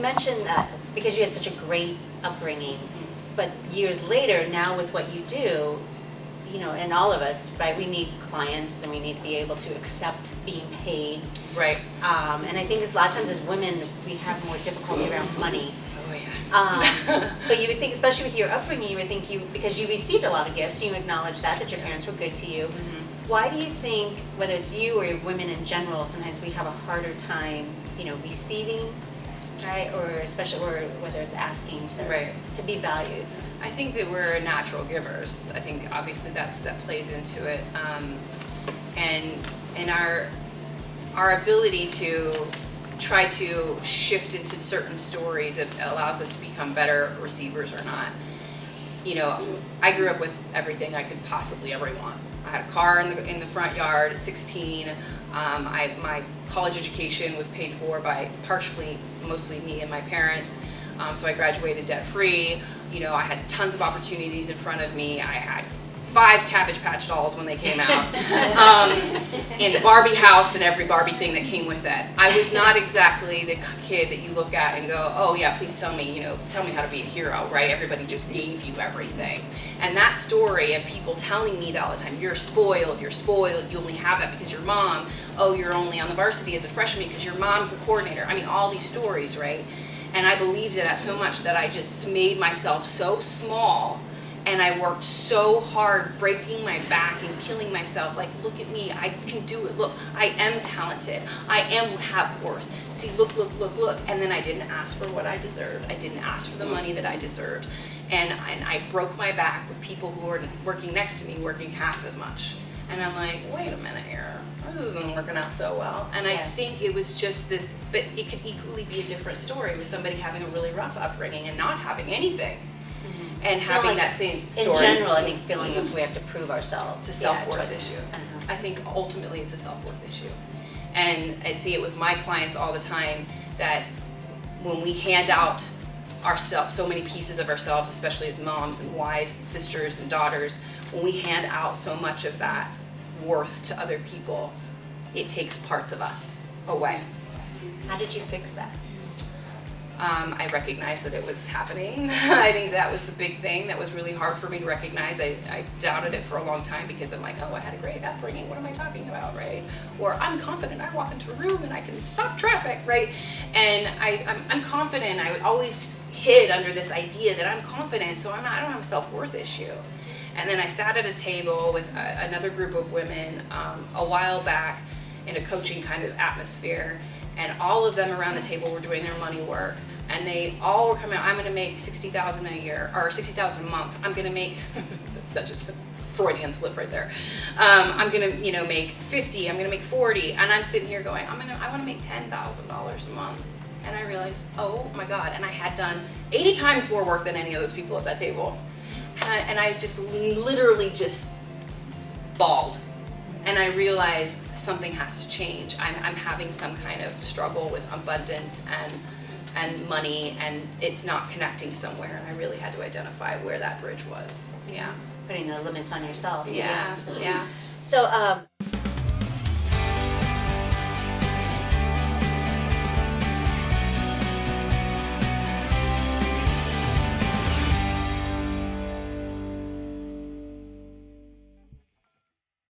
mentioned that because you had such a great upbringing, but years later, now with what you do, you know, and all of us, right, we need clients and we need to be able to accept being paid. Right. And I think a lot of times as women, we have more difficulty around money. Oh, yeah. But you would think, especially with your upbringing, you would think because you received a lot of gifts, you acknowledge that your parents were good to you. Mm-hmm. Why do you think, whether it's you or women in general, sometimes we have a harder time, you know, receiving, right, or especially, or whether it's asking to be valued? I think that we're natural givers. I think obviously that plays into it, and our ability to try to shift into certain stories that allows us to become better receivers or not. You know, I grew up with everything I could possibly ever want. I had a car in the front yard at 16. My college education was paid for by mostly me and my parents. So I graduated debt-free. You know, I had tons of opportunities in front of me. I had 5 Cabbage Patch dolls when they came out, in the Barbie house and every Barbie thing that came with it. I was not exactly the kid that you look at and go, oh yeah, please tell me, you know, tell me how to be a hero, right? Everybody just gave you everything. And that story and people telling me that all the time, you're spoiled, you only have that because your mom, oh, you're only on the varsity as a freshman because your mom's the coordinator. I mean, all these stories, right? And I believed in that so much that I just made myself so small, and I worked so hard, breaking my back and killing myself. Like, look at me, I can do it. Look, I am talented. I have worth. See, look. And then I didn't ask for what I deserved. I didn't ask for the money that I deserved. And I broke my back with people who were working next to me, working half as much. And I'm like, wait a minute here, this isn't working out so well. And I think it was just this, but it could equally be a different story with somebody having a really rough upbringing and not having anything. Mm-hmm. And having that same story. In general, I think feeling like we have to prove ourselves. It's a self-worth issue. I think ultimately it's a self-worth issue. And I see it with my clients all the time, that when we hand out ourselves, so many pieces of ourselves, especially as moms and wives and sisters and daughters, when we hand out so much of that worth to other people, it takes parts of us away. How did you fix that? I recognized that it was happening. I think that was the big thing that was really hard for me to recognize. I doubted it for a long time because I'm like, oh, I had a great upbringing. What am I talking about, right? Or I'm confident. I walk into a room and I can stop traffic, right? And I'm confident. I would always hid under this idea that I'm confident, so I don't have a self-worth issue. And then I sat at a table with another group of women a while back in a coaching kind of atmosphere, and all of them around the table were doing their money work, and they all were coming out, I'm going to make $60,000 a year, or $60,000 a month. I'm going to make, that's just a Freudian slip right there. I'm going to, you know, make 50. I'm going to make 40, and I'm sitting here going, I want to make $10,000 a month. And I realized, oh my God, and I had done 80 times more work than any of those people at that table. And I just literally just bawled. And I realized something has to change. I'm having some kind of struggle with abundance and money, and it's not connecting somewhere. And I really had to identify where that bridge was. Yeah. Putting the limits on yourself. Yeah. So,